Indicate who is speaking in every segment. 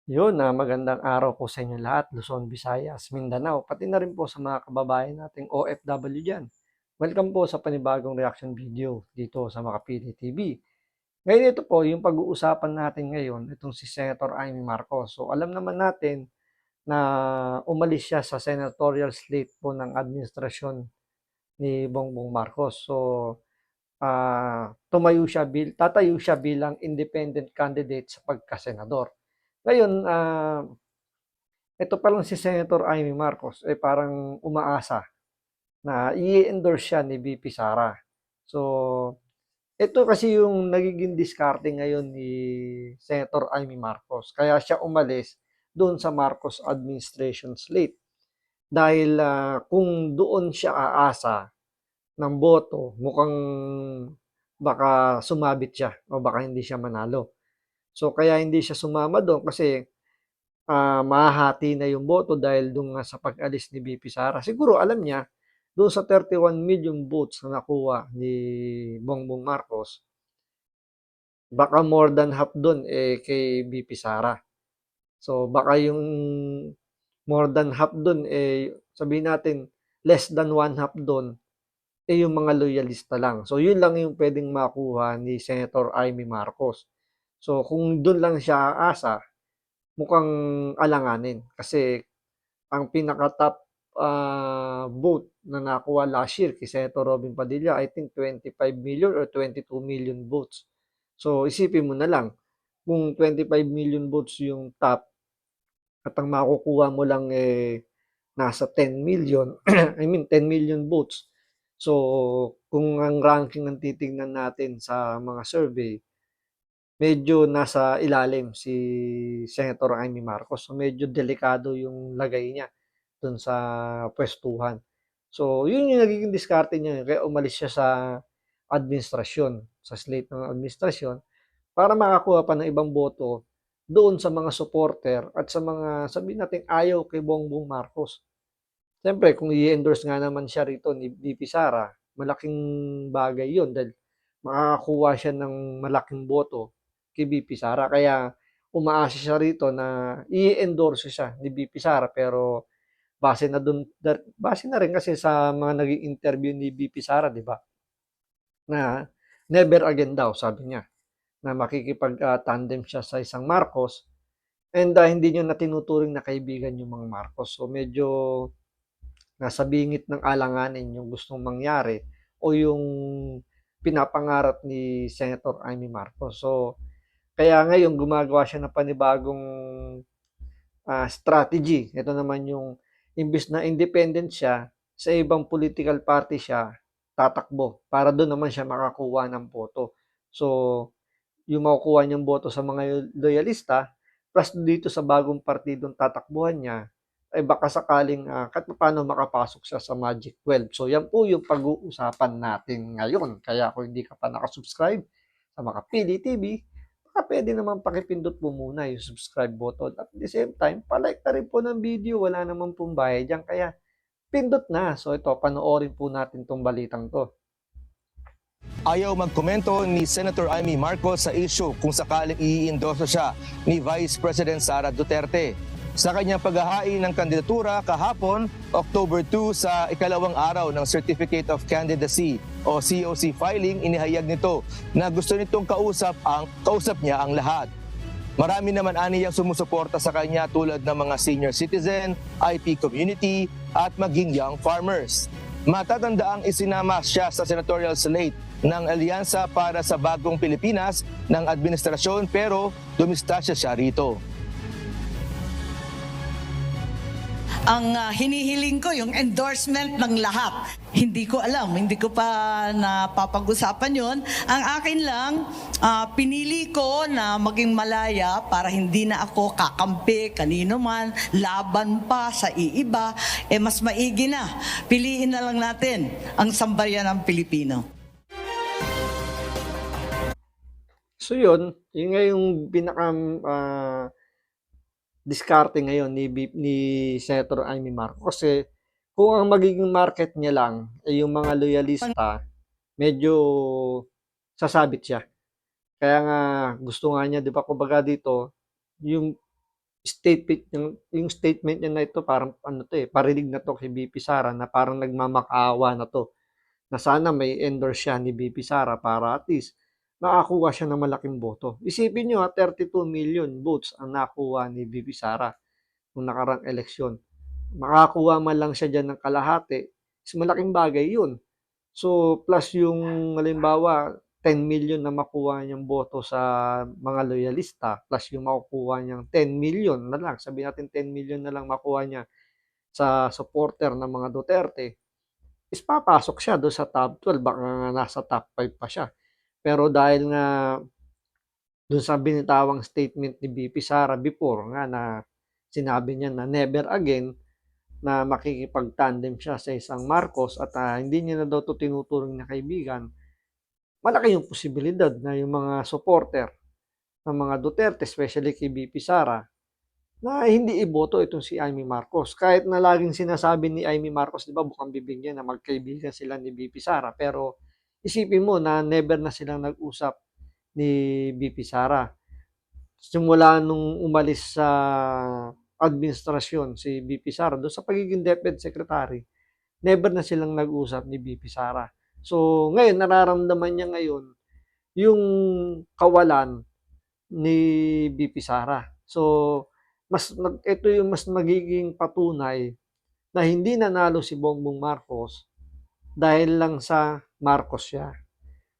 Speaker 1: Magandang araw po sa inyo lahat, Luzon, Visayas, Mindanao, pati na rin po sa mga kababayan nating OFW diyan. Welcome po sa panibagong reaction video dito sa Makapili TV. Ngayon ito po, yung pag-uusapan natin ngayon, itong si Senator Amy Marcos. So alam naman natin na umalis siya sa senatorial slate po ng administrasyon ni Bongbong Marcos. So tatayo siya bilang independent candidate sa pagkasenador. Ngayon, ito palang si Senator Amy Marcos ay parang umaasa na i-endorse siya ni VP Sara. So, ito kasi yung nagiging diskarte ngayon ni Senator Amy Marcos. Kaya siya umalis doon sa Marcos administration slate. Dahil kung doon siya aasa ng boto, mukhang baka sumabit siya o baka hindi siya manalo. So, kaya hindi siya sumama doon kasi mahahati na yung boto dahil doon nga sa pag-alis ni VP Sara. Siguro alam niya, doon sa 31 million votes na nakuha ni Bongbong Marcos, baka more than half doon kay VP Sara. So baka yung more than half doon sabihin natin less than one half doon yung mga loyalista lang. So yun lang yung pwedeng makuha ni Senator Amy Marcos. So kung doon lang siya aasa, mukhang alanganin kasi ang pinaka-top vote na nakuha last year kay Senator Robin Padilla, I think 25 million or 22 million votes. So isipin mo na lang, kung 25 million votes yung top at ang makukuha mo lang nasa 10 million, I mean 10 million votes. So kung ang ranking ng titingnan natin sa mga survey, medyo nasa ilalim si Senator Amy Marcos. So medyo delikado yung lagay niya dun sa pwestuhan. So, yun yung nagiging diskarte niya, kaya umalis siya sa administrasyon, sa slate ng administrasyon, para makakuha pa ng ibang boto doon sa mga supporter at sa mga, sabihin natin, ayaw kay Bongbong Marcos. Siyempre, kung i-endorse nga naman siya rito ni VP Sara, malaking bagay yun dahil makakakuha siya ng malaking boto kay VP Sara. Kaya umaasa siya rito na i-endorse siya ni VP Sara pero base na rin kasi sa mga naging interview ni VP Sara, 'di ba? Na never again daw, sabi niya, na makikipag-tandem siya sa isang Marcos and hindi niya na tinuturing na kaibigan yung mga Marcos. So medyo nasa bingit ng alanganin yung gustong mangyari o yung pinapangarap ni Senator Amy Marcos. So kaya ngayon gumagawa siya ng panibagong strategy. Ito naman yung imbis na independent siya, sa ibang political party siya tatakbo para doon naman siya makakuha ng boto. So, yung makukuha niyang boto sa mga loyalista plus dito sa bagong partidong tatakbuhan niya ay baka sakaling kahit paano makapasok siya sa Magic 12. So, yan po yung pag-uusapan natin ngayon. Kaya kung hindi ka pa nakasubscribe sa Makapili TV, baka pwede naman pakipindot po muna yung subscribe button. At the same time, palike na rin po ng video. Wala naman pong bayad dyan. Kaya pindot na. So ito, panoorin po natin tong balitang to.
Speaker 2: Ayaw magkomento ni Senator Amy Marcos sa issue kung sakaling i-endorse siya ni Vice President Sara Duterte. Sa kanyang paghahain ng kandidatura kahapon, October 2 sa ikalawang araw ng Certificate of Candidacy o COC filing, inihayag nito na gusto nitong kausap niya ang lahat. Marami naman aniyang sumusuporta sa kanya tulad ng mga senior citizen, IP community at maging young farmers. Matatandaang isinama siya sa senatorial slate ng Alyansa para sa Bagong Pilipinas ng administrasyon pero dumistasya siya rito.
Speaker 3: Ang hinihiling ko yung endorsement ng lahat. Hindi ko alam, hindi ko pa napapag-usapan yon. Ang akin lang, pinili ko na maging malaya para hindi na ako kakampi kanino man, laban pa sa iiba. Mas maigi na. Piliin na lang natin ang sambayan ng Pilipino.
Speaker 1: So yun nga yung pinaka diskarte ngayon ni Senator Amy Marcos. Kasi kung ang magiging market niya lang ay yung mga loyalista, medyo sasabit siya. Kaya nga gusto nga niya, 'di ba, kumbaga dito, yung yung statement niya na ito parang ano 'to, parinig na 'to kay VP Sara na parang nagmamakaawa na 'to, na sana may endorse siya ni VP Sara para at least makakuha siya ng malaking boto. Isipin niyo 32 million votes ang nakuha ni VP Sara nung nakaraang eleksyon. Makakuha man lang siya diyan ng kalahati, is malaking bagay 'yun. So, plus yung halimbawa 10 million na makuha niyang boto sa mga loyalista, plus yung makukuha niyang 10 million na lang, sabihin natin 10 million na lang makuha niya sa supporter ng mga Duterte, is papasok siya doon sa top 12, baka nga nasa top 5 pa siya. Pero dahil nga doon sa binitawang statement ni VP Sara before nga na sinabi niya na never again na makikipag-tandem siya sa isang Marcos at hindi niya na daw 'to tinuturing na kaibigan, malaki yung posibilidad na yung mga supporter ng mga Duterte, especially kay VP Sara, na hindi iboto itong si Amy Marcos. Kahit na laging sinasabi ni Amy Marcos, di ba, bukang bibig niya na magkaibigan sila ni VP Sara, pero isipin mo na never na silang nag-usap ni VP Sara. Simula nung umalis sa administrasyon si VP Sara doon sa pagiging DepEd Secretary, never na silang nag-usap ni VP Sara. So, ngayon, nararamdaman niya ngayon yung kawalan ni VP Sara. So, ito yung mas magiging patunay na hindi nanalo si Bongbong Marcos dahil lang sa Marcos siya.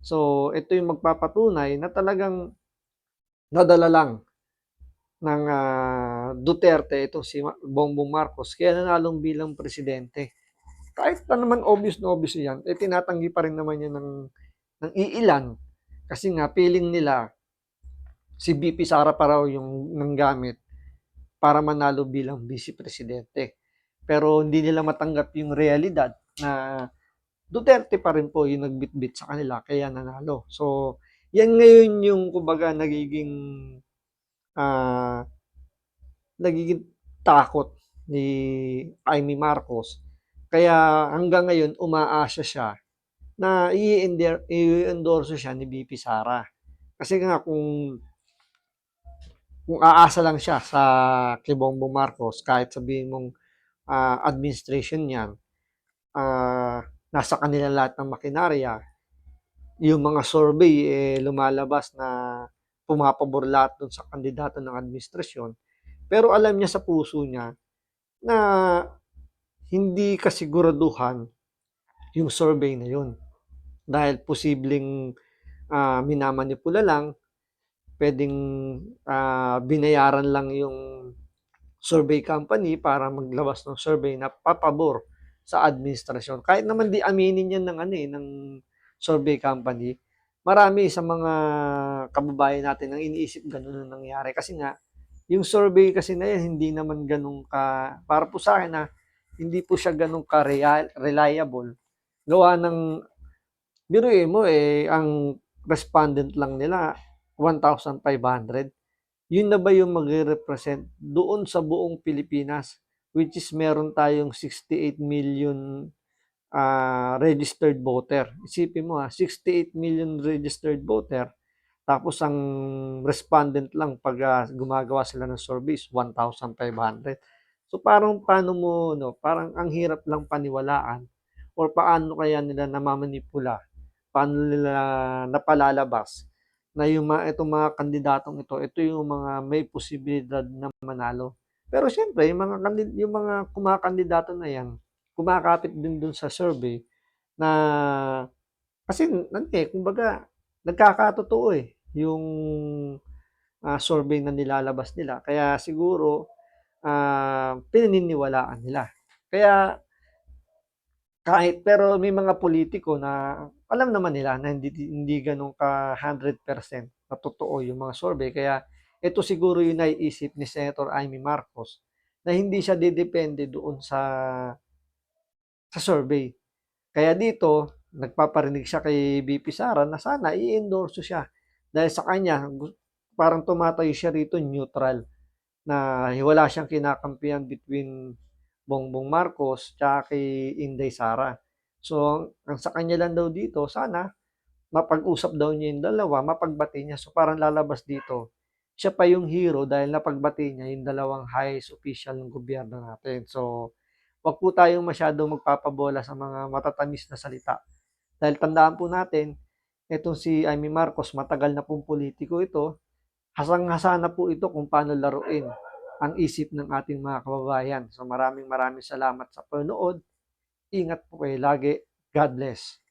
Speaker 1: So, ito yung magpapatunay na talagang nadala lang ng Duterte itong si Bongbong Marcos kaya nanalong bilang presidente. Kahit pa naman obvious na obvious yan, tinatanggi pa rin naman yan ng iilan. Kasi nga, feeling nila, si VP Sara pa raw yung nanggamit para manalo bilang vice presidente. Pero hindi nila matanggap yung realidad na Duterte pa rin po yung nagbitbit sa kanila kaya nanalo. So, yan ngayon yung kumbaga ah, nagiging takot ni Amy Marcos. Kaya hanggang ngayon umaasa siya na i-endorse siya ni VP Sara. Kasi nga kung aasa lang siya sa kay Bongbong Marcos, kahit sabihin mong administration niyan, nasa kanila lahat ng makinarya, yung mga survey lumalabas na pumapabor lahat dun sa kandidato ng administrasyon, pero alam niya sa puso niya na hindi kasiguraduhan yung survey na yun. Dahil posibleng minamanipula lang, pwedeng binayaran lang yung survey company para maglabas ng survey na papabor sa administrasyon. Kahit naman di aminin yan ng survey company, marami sa mga kababayan natin ang iniisip ganun ang nangyari. Kasi nga, yung survey kasi na yan, hindi naman ganun para po sa akin na hindi po siya ganun reliable. Gawa ng, biruin mo ang respondent lang nila, 1,500. Yun na ba yung magre-represent doon sa buong Pilipinas? Which is meron tayong 68 million registered voter. Isipin mo 68 million registered voter, tapos ang respondent lang pag gumagawa sila ng surveys, 1,500. So parang paano mo, no, parang ang hirap lang paniwalaan or paano kaya nila namamanipula, paano nila napalalabas na itong mga kandidatong ito yung mga may posibilidad na manalo. Pero siyempre, yung mga kumakandidato na yan, kumakapit din dun sa survey na kasi kumbaga nagkakatotoo yung survey na nilalabas nila. Kaya siguro pinaniniwalaan nila. Kaya pero may mga politiko na alam naman nila na hindi ganun ka 100% na totoo yung mga survey. Kaya ito siguro yung naiisip ni Senator Amy Marcos na hindi siya didepende doon sa survey. Kaya dito, nagpaparinig siya kay VP Sara na sana i-endorse siya. Dahil sa kanya, parang tumatayo siya rito neutral na wala siyang kinakampihan between Bongbong Marcos tsaka kay Inday Sara. So, ang sa kanya lang daw dito, sana mapag-usap daw niya yung dalawa, mapagbati niya. So, parang lalabas dito, siya pa yung hero dahil napagbati niya yung dalawang highest official ng gobyerno natin. So, wag po tayong masyadong magpapabola sa mga matatamis na salita. Dahil tandaan po natin, itong si Amy Marcos, matagal na pong politiko ito. Hasang-hasa na po ito kung paano laruin ang isip ng ating mga kababayan. So maraming salamat sa panonood. Ingat po kayo lagi. God bless.